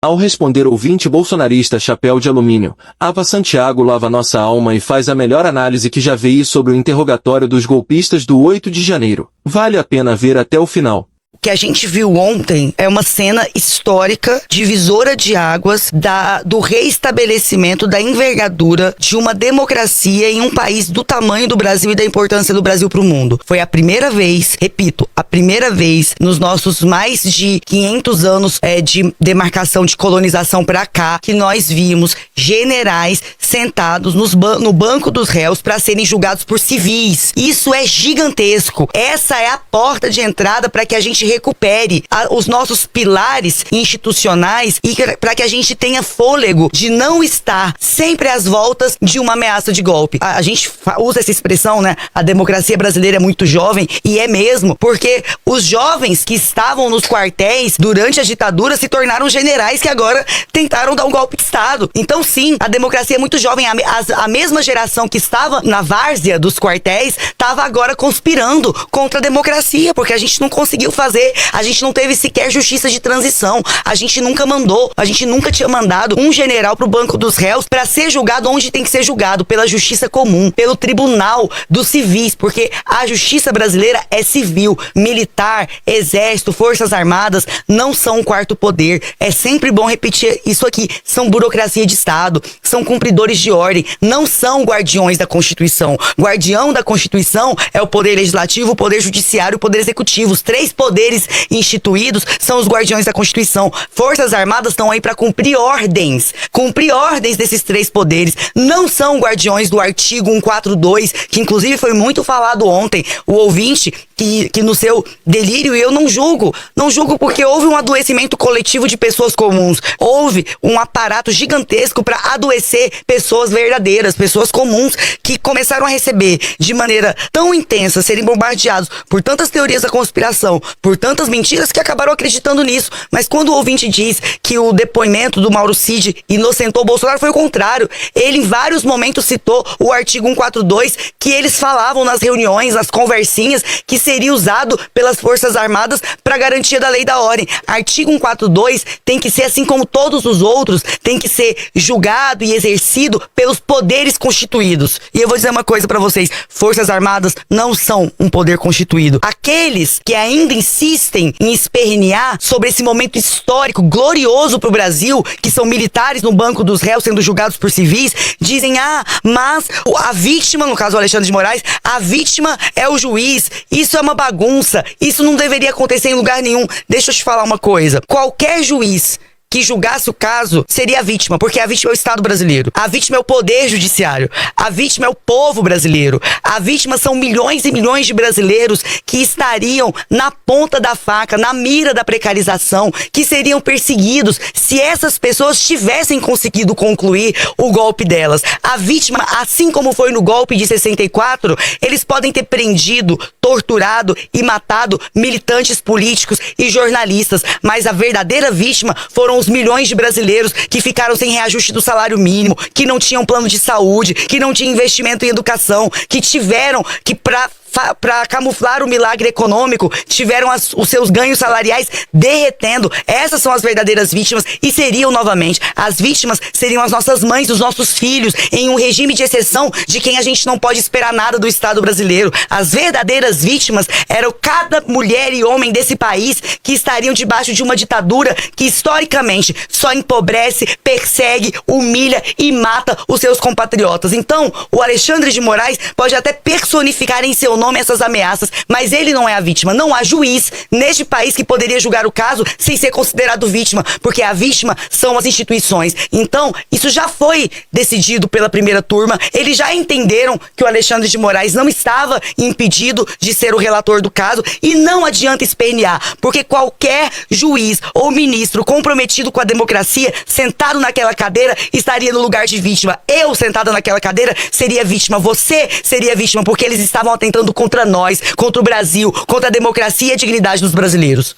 Ao responder ouvinte bolsonarista chapéu de alumínio, Ava Santiago lava nossa alma e faz a melhor análise que já vi sobre o interrogatório dos golpistas do 8 de janeiro. Vale a pena ver até o final. O que a gente viu ontem é uma cena histórica, divisora de águas, do reestabelecimento da envergadura de uma democracia em um país do tamanho do Brasil e da importância do Brasil para o mundo. Foi a primeira vez, repito, a primeira vez nos nossos mais de 500 anos de demarcação, de colonização para cá, que nós vimos generais sentados no banco dos réus para serem julgados por civis. Isso é gigantesco. Essa é a porta de entrada para que a gente recupere os nossos pilares institucionais e para que a gente tenha fôlego de não estar sempre às voltas de uma ameaça de golpe. A gente usa essa expressão, né? A democracia brasileira é muito jovem, e é mesmo, porque os jovens que estavam nos quartéis durante a ditadura se tornaram generais que agora tentaram dar um golpe de Estado. Então sim, a democracia é muito jovem. A mesma geração que estava na várzea dos quartéis estava agora conspirando contra a democracia, porque a gente não conseguiu fazer, a gente não teve sequer justiça de transição, a gente nunca tinha mandado um general pro banco dos réus para ser julgado onde tem que ser julgado, pela justiça comum, pelo tribunal dos civis, porque a justiça brasileira é civil, militar, exército, forças armadas não são um quarto poder. É sempre bom repetir isso aqui, são burocracia de Estado, são cumpridores de ordem, não são guardiões da Constituição. Guardião da Constituição é o poder legislativo, o poder judiciário e o poder executivo. Os três poderes instituídos são os guardiões da Constituição. Forças armadas estão aí para cumprir ordens desses três poderes. Não são guardiões do artigo 142, que inclusive foi muito falado ontem. O ouvinte que no seu delírio, e eu não julgo porque houve um adoecimento coletivo de pessoas comuns. Houve um aparato gigantesco para adoecer pessoas verdadeiras, pessoas comuns, que começaram a receber de maneira tão intensa, serem bombardeados por tantas teorias da conspiração, por tantas mentiras, que acabaram acreditando nisso. Mas quando o ouvinte diz que o depoimento do Mauro Cid inocentou o Bolsonaro, foi o contrário. Ele em vários momentos citou o artigo 142, que eles falavam nas reuniões, nas conversinhas, que seria usado pelas Forças Armadas para garantia da lei e da ordem. Artigo 142 tem que ser, assim como todos os outros, tem que ser julgado e exercido pelos poderes constituídos. E eu vou dizer uma coisa para vocês: Forças Armadas não são um poder constituído. Aqueles que ainda insistem em espernear sobre esse momento histórico glorioso para o Brasil, que são militares no banco dos réus sendo julgados por civis, dizem: mas a vítima, no caso o Alexandre de Moraes, a vítima é o juiz. Isso é uma bagunça, isso não deveria acontecer em lugar nenhum. Deixa eu te falar uma coisa: qualquer juiz que julgasse o caso seria a vítima, porque a vítima é o Estado brasileiro, a vítima é o poder judiciário, a vítima é o povo brasileiro, a vítima são milhões e milhões de brasileiros que estariam na ponta da faca, na mira da precarização, que seriam perseguidos se essas pessoas tivessem conseguido concluir o golpe delas. A vítima, assim como foi no golpe de 64, eles podem ter prendido, torturado e matado militantes políticos e jornalistas, mas a verdadeira vítima foram os milhões de brasileiros que ficaram sem reajuste do salário mínimo, que não tinham plano de saúde, que não tinham investimento em educação, que tiveram que, para camuflar o milagre econômico, tiveram os seus ganhos salariais derretendo. Essas são as verdadeiras vítimas, e seriam novamente, as vítimas seriam as nossas mães, os nossos filhos, em um regime de exceção de quem a gente não pode esperar nada do Estado brasileiro. As verdadeiras vítimas eram cada mulher e homem desse país que estariam debaixo de uma ditadura que historicamente só empobrece, persegue, humilha e mata os seus compatriotas. Então, o Alexandre de Moraes pode até personificar em seu nome essas ameaças, mas ele não é a vítima. Não há juiz neste país que poderia julgar o caso sem ser considerado vítima, porque a vítima são as instituições. Então, isso já foi decidido pela primeira turma. Eles já entenderam que o Alexandre de Moraes não estava impedido de ser o relator do caso, e não adianta espernear, porque qualquer juiz ou ministro comprometido com a democracia, sentado naquela cadeira, estaria no lugar de vítima. Eu, sentada naquela cadeira, seria vítima. Você seria vítima, porque eles estavam atentando contra nós, contra o Brasil, contra a democracia e a dignidade dos brasileiros.